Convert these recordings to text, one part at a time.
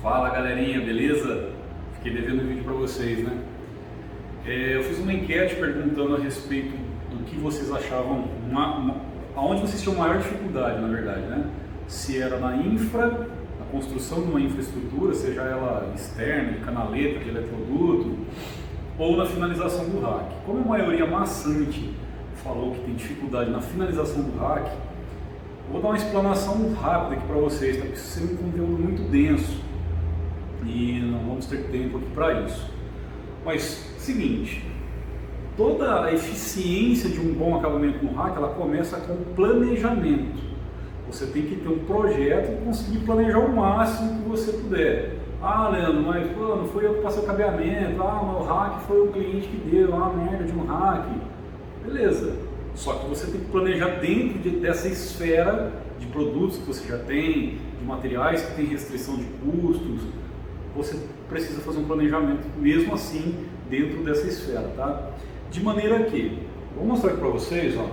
Fala galerinha, beleza? Fiquei devendo um vídeo para vocês, né? Eu fiz uma enquete perguntando a respeito do que vocês achavam, aonde vocês tinham maior dificuldade, na verdade, né? Se era na na construção de uma infraestrutura, seja ela externa, de canaleta, de eletroduto, ou na finalização do rack. Como a maioria maçante falou que tem dificuldade na finalização do rack, vou dar uma explanação rápida aqui para vocês, tá? Porque isso é um conteúdo muito denso e não vamos ter tempo aqui para isso. Mas, seguinte, toda a eficiência de um bom acabamento no rack, ela começa com planejamento. Você tem que ter um projeto e conseguir planejar o máximo que você puder. Ah, Leandro, mas pô, não foi eu que passei o cabeamento, mas o rack foi o cliente que deu, uma merda de um rack. Beleza. Só que você tem que planejar dentro dessa esfera de produtos que você já tem, de materiais que tem restrição de custos. Você precisa fazer um planejamento mesmo assim dentro dessa esfera, tá? De maneira que, vou mostrar aqui para vocês, ó.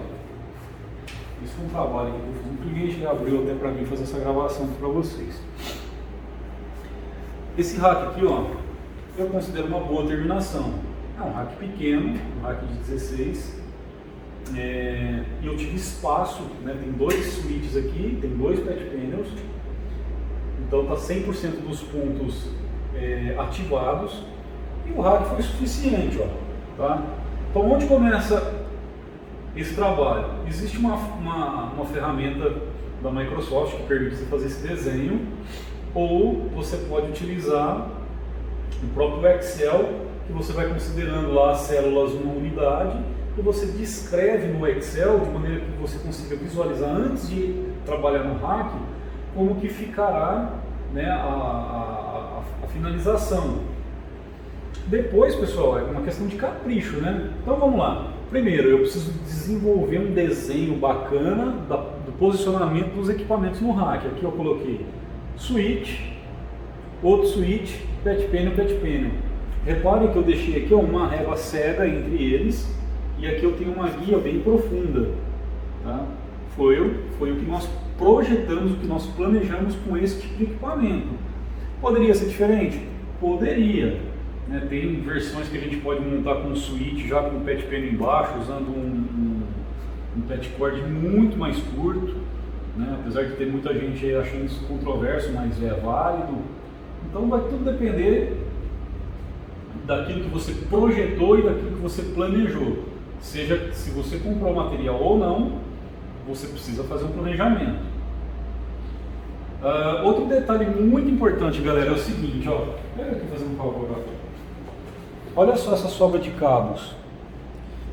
Isso foi um trabalho que eu fiz, um cliente abriu até para mim fazer essa gravação para vocês. Esse rack aqui, ó, eu considero uma boa terminação. É um rack pequeno, um rack de 16. E eu tive espaço, né? Tem dois switches aqui, tem dois patch panels, então tá 100% dos pontos ativados e o rack foi suficiente, ó, tá? Então onde começa esse trabalho? Existe uma ferramenta da Microsoft que permite você fazer esse desenho, ou você pode utilizar o próprio Excel, que você vai considerando lá as células uma unidade e você descreve no Excel de maneira que você consiga visualizar antes de trabalhar no rack como que ficará, né, a finalização. Depois, pessoal, é uma questão de capricho, né? Então vamos lá. Primeiro, eu preciso desenvolver um desenho bacana do posicionamento dos equipamentos no rack. Aqui eu coloquei switch, outro switch, patch panel. Reparem que eu deixei aqui uma régua cega entre eles. E aqui eu tenho uma guia bem profunda, tá? Foi o que nós projetamos, o que nós planejamos com esse tipo de equipamento. Poderia ser diferente? Poderia, né? Tem versões que a gente pode montar com um switch já com o patch panel embaixo, usando um patch cord muito mais curto, né? Apesar de ter muita gente achando isso controverso, mas é válido. Então vai tudo depender daquilo que você projetou e daquilo que você planejou. Seja se você comprou o material ou não, você precisa fazer um planejamento. Outro detalhe muito importante, galera, é o seguinte, ó. Pega aqui fazendo um favor, ó. Olha só essa sobra de cabos.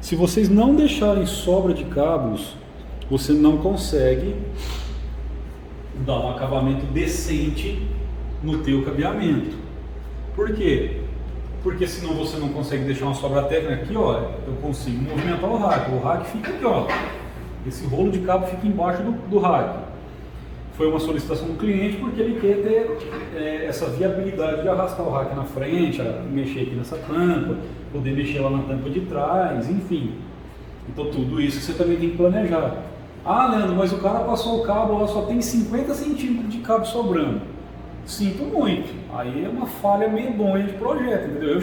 Se vocês não deixarem sobra de cabos, você não consegue dar um acabamento decente no teu cabeamento. Por quê? Porque senão você não consegue deixar uma sobra técnica aqui, ó, eu consigo movimentar o rack fica aqui, ó, esse rolo de cabo fica embaixo do rack. Foi uma solicitação do cliente porque ele quer ter essa viabilidade de arrastar o rack na frente, mexer aqui nessa tampa, poder mexer lá na tampa de trás, enfim. Então tudo isso você também tem que planejar. Ah, Leandro, mas o cara passou o cabo lá, só tem 50 centímetros de cabo sobrando. Sinto muito, aí é uma falha medonha de projeto, entendeu?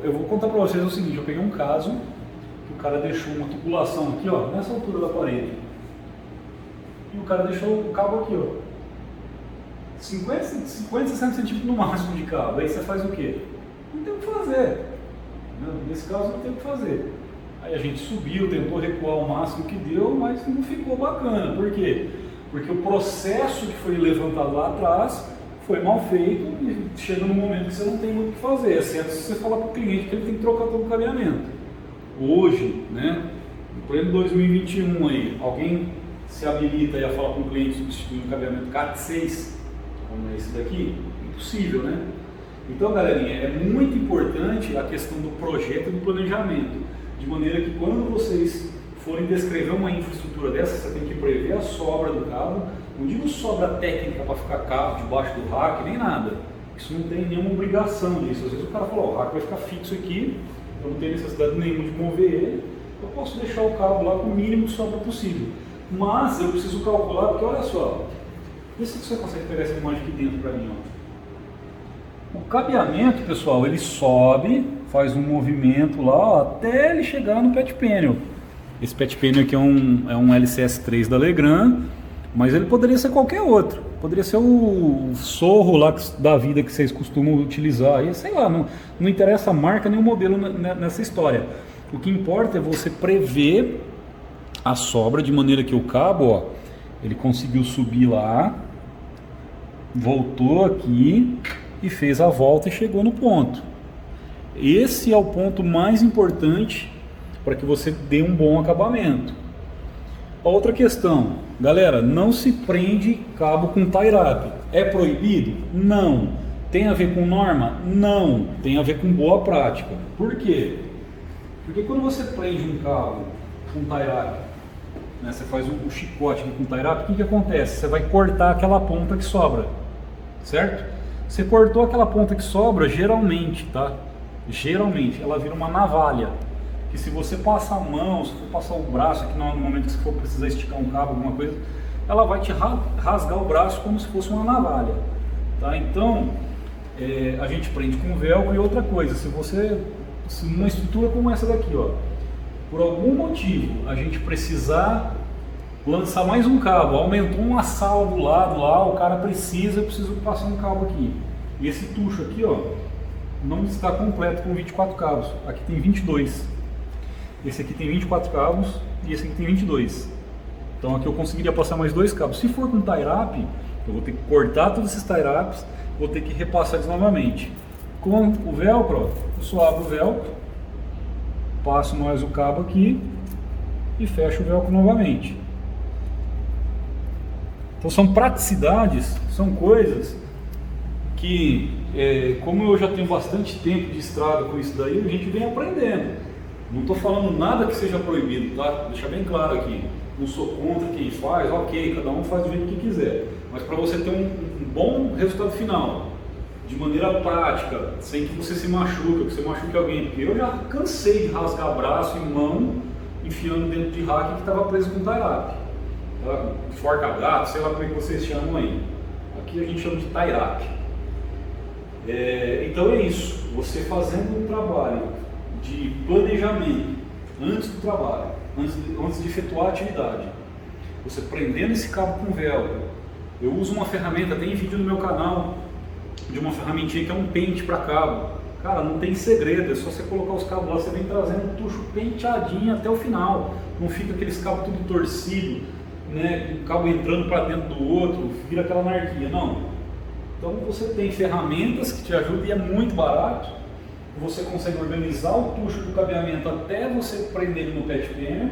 Eu vou contar para vocês o seguinte, eu peguei um caso que o cara deixou uma tubulação aqui, ó, nessa altura da parede, e o cara deixou o cabo aqui, ó, 50, 60 centímetros no máximo de cabo. Aí você faz o quê? Não tem o que fazer, nesse caso não tem o que fazer. Aí a gente subiu, tentou recuar o máximo que deu, mas não ficou bacana. Por quê? Porque o processo que foi levantado lá atrás foi mal feito e chega num momento que você não tem muito o que fazer, exceto se você falar para o cliente que ele tem que trocar todo o cabeamento. Hoje, né, no pleno 2021 aí, alguém se habilita a falar para o cliente substituir um cabeamento CAT6, como é esse daqui? Impossível, né? Então, galerinha, é muito importante a questão do projeto e do planejamento, de maneira que quando vocês forem descrever uma infraestrutura dessa, você tem que prever a sobra do cabo. Não digo sobra técnica para ficar cabo debaixo do rack, nem nada. Isso não tem nenhuma obrigação disso. Às vezes o cara fala, o rack vai ficar fixo aqui, eu não tenho necessidade nenhuma de mover ele, eu posso deixar o cabo lá com o mínimo de sobra possível. Mas eu preciso calcular, porque olha só, vê se você consegue pegar essa imagem aqui dentro para mim, ó. O cabeamento, pessoal, ele sobe, faz um movimento lá, ó, até ele chegar no pet panel. Esse pet panel aqui é um LCS3 da Legrand, mas ele poderia ser qualquer outro. Poderia ser o Sorro lá da vida que vocês costumam utilizar. E, sei lá, não interessa a marca nem o modelo nessa história. O que importa é você prever a sobra de maneira que o cabo, ó, ele conseguiu subir lá, voltou aqui e fez a volta e chegou no ponto. Esse é o ponto mais importante para que você dê um bom acabamento. A outra questão, galera, não se prende cabo com tie-up. É proibido? Não. Tem a ver com norma? Não. Tem a ver com boa prática. Por quê? Porque quando você prende um cabo com tie-up, né, você faz um chicote com tie-up, o que acontece? Você vai cortar aquela ponta que sobra, certo? Você cortou aquela ponta que sobra, geralmente, tá? Geralmente, ela vira uma navalha. Que se você passar a mão, se for passar o braço aqui no momento que você for precisar esticar um cabo, alguma coisa, ela vai te rasgar o braço como se fosse uma navalha, tá? Então, a gente prende com velcro. E outra coisa, se numa estrutura como essa daqui, ó, por algum motivo a gente precisar lançar mais um cabo, aumentou um assal do lado lá, o cara eu preciso passar um cabo aqui. E esse tucho aqui, ó, não está completo com 24 cabos, aqui tem 22. Esse aqui tem 24 cabos e esse aqui tem 22. Então aqui eu conseguiria passar mais 2 cabos. Se for com tie-up, eu vou ter que cortar todos esses tie-ups, vou ter que repassar eles novamente. Com o velcro, eu só abro o velcro, passo mais o cabo aqui e fecho o velcro novamente. Então são praticidades, são coisas que, como eu já tenho bastante tempo de estrada com isso daí, a gente vem aprendendo. Não estou falando nada que seja proibido, tá? Deixa bem claro aqui. Não sou contra quem faz, ok, cada um faz do jeito que quiser. Mas para você ter um bom resultado final, de maneira prática, sem que você se machuque, que você machuque alguém. Porque eu já cansei de rasgar braço e mão enfiando dentro de rack que estava preso com tie-up. Tá? Forca-gato, sei lá como é que vocês chamam aí. Aqui a gente chama de tie-up. Então é isso. Você fazendo um trabalho de planejamento antes do trabalho, antes de efetuar a atividade, você prendendo esse cabo com velcro. Eu uso uma ferramenta, tem vídeo no meu canal de uma ferramentinha que é um pente para cabo. Cara, não tem segredo, é só você colocar os cabos lá, você vem trazendo o tucho penteadinho até o final, não fica aqueles cabos tudo torcido, né, o cabo entrando para dentro do outro, vira aquela anarquia, não. Então você tem ferramentas que te ajudam e é muito barato. Você consegue organizar o tucho do cabeamento até você prender ele no pet panel,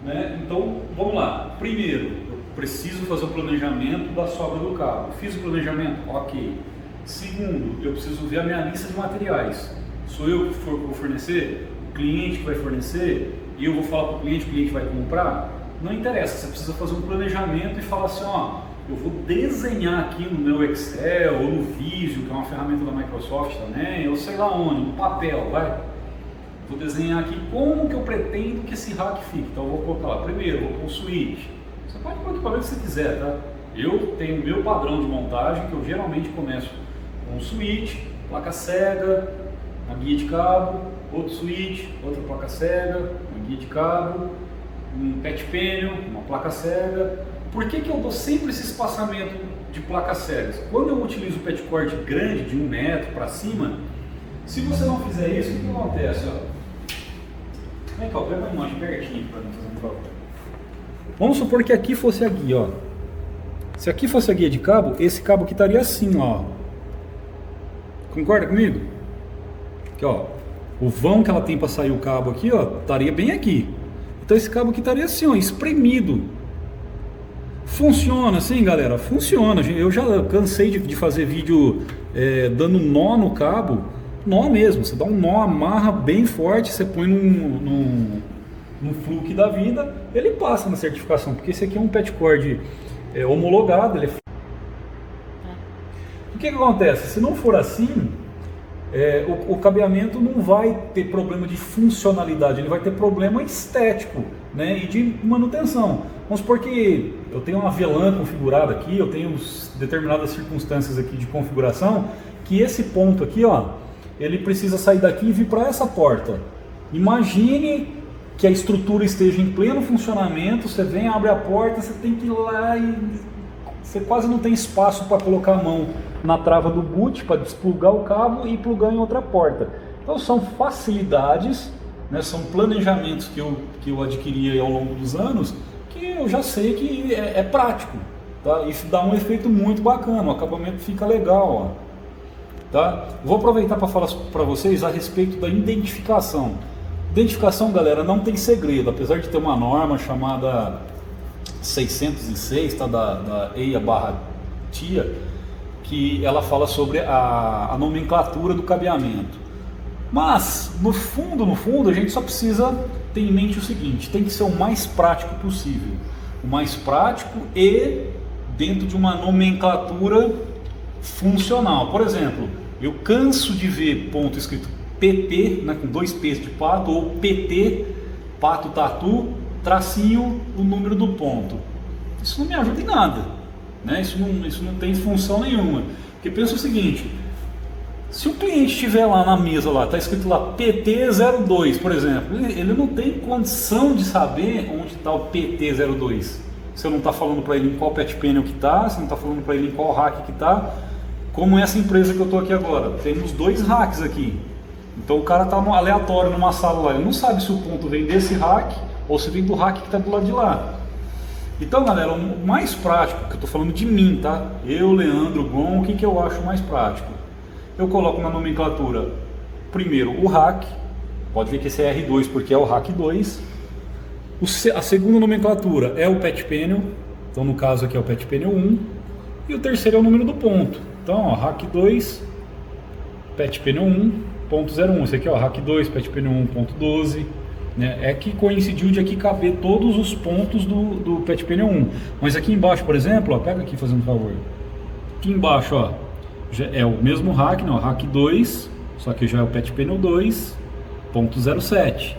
né? Então, vamos lá. Primeiro, eu preciso fazer o planejamento da sobra do cabo. Fiz o planejamento? Ok. Segundo, eu preciso ver a minha lista de materiais. Sou eu que vou fornecer? O cliente que vai fornecer? E eu vou falar para o cliente vai comprar? Não interessa, você precisa fazer um planejamento e falar assim, ó, eu vou desenhar aqui no meu Excel ou no Visio, que é uma ferramenta da Microsoft também, ou sei lá onde, no papel, vai. Vou desenhar aqui como que eu pretendo que esse rack fique. Então eu vou colocar lá, primeiro, vou pôr o switch. Você pode pôr o equipamento que você quiser, tá? Eu tenho o meu padrão de montagem, que eu geralmente começo com um switch, placa cega, uma guia de cabo, outro switch, outra placa cega, uma guia de cabo, um pet panel, uma placa cega. Por que eu dou sempre esse espaçamento de placas cegas? Quando eu utilizo pet cord grande, de 1 metro para cima, se você não fizer isso, o que acontece? Ó? Vem cá, pega uma imagem pertinho para mim, fazer um favor. Vamos supor que aqui fosse a guia, ó. Se aqui fosse a guia de cabo, esse cabo aqui estaria assim, ó. Concorda comigo? Aqui, ó. O vão que ela tem para sair o cabo aqui, ó, estaria bem aqui. Então esse cabo aqui estaria assim, ó, espremido. Funciona assim, galera? Funciona. Eu já cansei de fazer vídeo dando nó no cabo. Nó mesmo. Você dá um nó, amarra bem forte, você põe num fluke da vida, ele passa na certificação. Porque esse aqui é um pet cord homologado. Ele O que acontece? Se não for assim, o cabeamento não vai ter problema de funcionalidade, ele vai ter problema estético, né, e de manutenção. Vamos supor que eu tenho uma VLAN configurada aqui, eu tenho determinadas circunstâncias aqui de configuração, que esse ponto aqui, ó, ele precisa sair daqui e vir para essa porta. Imagine que a estrutura esteja em pleno funcionamento, você vem, abre a porta, você tem que ir lá e você quase não tem espaço para colocar a mão na trava do boot, para desplugar o cabo e plugar em outra porta. Então são facilidades, né, são planejamentos que eu adquiri ao longo dos anos, que eu já sei que é prático, tá? Isso dá um efeito muito bacana, o acabamento fica legal, ó. Tá? Vou aproveitar para falar para vocês a respeito da identificação. Identificação, galera, não tem segredo, apesar de ter uma norma chamada 606, tá, da EIA/TIA, que ela fala sobre a nomenclatura do cabeamento. Mas, no fundo, a gente só precisa ter em mente o seguinte: tem que ser o mais prático possível. O mais prático e dentro de uma nomenclatura funcional. Por exemplo, eu canso de ver ponto escrito PT, né, com 2 P's de pato, ou PT, pato tatu, tracinho, o número do ponto. Isso não me ajuda em nada, né? Isso não tem função nenhuma. Porque pensa o seguinte: se o cliente estiver lá na mesa, está escrito lá PT02, por exemplo, ele não tem condição de saber onde está o PT02. Você não está falando para ele em qual pet panel que está, você não está falando para ele em qual rack que está. Como essa empresa que eu estou aqui agora, temos 2 racks aqui. Então o cara está aleatório numa sala lá, ele não sabe se o ponto vem desse rack ou se vem do rack que está do lado de lá. Então, galera, o mais prático, que eu estou falando de mim, tá? Eu, Leandro, Gon, o que eu acho mais prático? Eu coloco na nomenclatura, primeiro, o rack, pode ver que esse é R2 porque é o rack 2. A segunda nomenclatura é o pet panel, então no caso aqui é o pet panel 1. E o terceiro é o número do ponto. Então, ó, rack 2, pet panel 1, ponto 01. Esse aqui, ó, rack 2, pet panel 1, ponto 12. Né? É que coincidiu de aqui caber todos os pontos do pet panel 1. Mas aqui embaixo, por exemplo, ó, pega aqui fazendo favor. Aqui embaixo, ó, já é o mesmo rack, não, rack 2, só que já é o pet panel 2, ponto 07.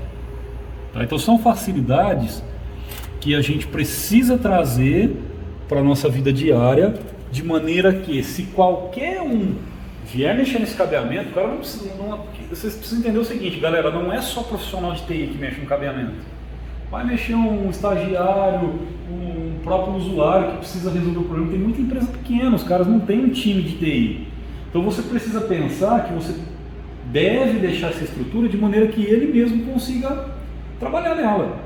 Tá? Então são facilidades que a gente precisa trazer para a nossa vida diária, de maneira que se qualquer um vier mexer nesse cabeamento, o cara não precisa, vocês precisam entender o seguinte, galera, não é só profissional de TI que mexe no cabeamento. Vai mexer um estagiário, um próprio usuário que precisa resolver o problema. Tem muita empresa pequena, os caras não têm um time de TI. Então você precisa pensar que você deve deixar essa estrutura de maneira que ele mesmo consiga trabalhar nela.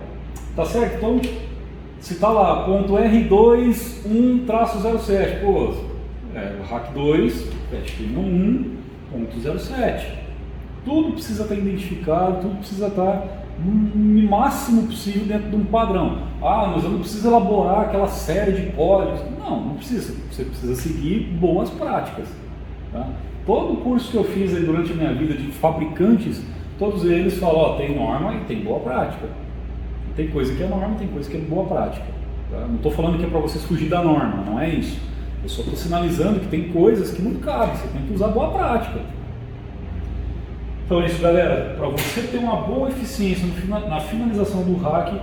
Tá certo? Então, se tá lá, ponto R2, 1-07, pô, rack 2, pet panel 1, ponto 07. Tudo precisa estar identificado, tudo precisa estar no máximo possível dentro de um padrão. Ah, mas eu não preciso elaborar aquela série de códigos. Não precisa. Você precisa seguir boas práticas. Tá? Todo curso que eu fiz aí durante a minha vida de fabricantes, todos eles falam, ó, tem norma e tem boa prática. Tem coisa que é norma, tem coisa que é boa prática. Tá? Não estou falando que é para vocês fugir da norma, não é isso. Eu só estou sinalizando que tem coisas que não cabem, você tem que usar boa prática. Então é isso, galera. Para você ter uma boa eficiência na finalização do rack,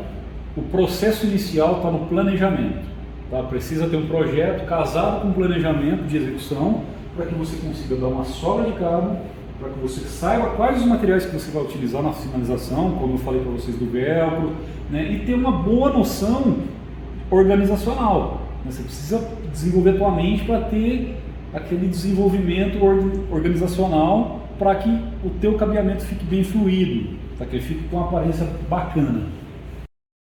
o processo inicial está no planejamento. Tá? Precisa ter um projeto casado com um planejamento de execução, para que você consiga dar uma sobra de cabo, para que você saiba quais os materiais que você vai utilizar na finalização, como eu falei para vocês do velcro, né? E ter uma boa noção organizacional. Você precisa desenvolver a tua mente para ter aquele desenvolvimento organizacional para que o teu cabeamento fique bem fluido, para que ele fique com uma aparência bacana.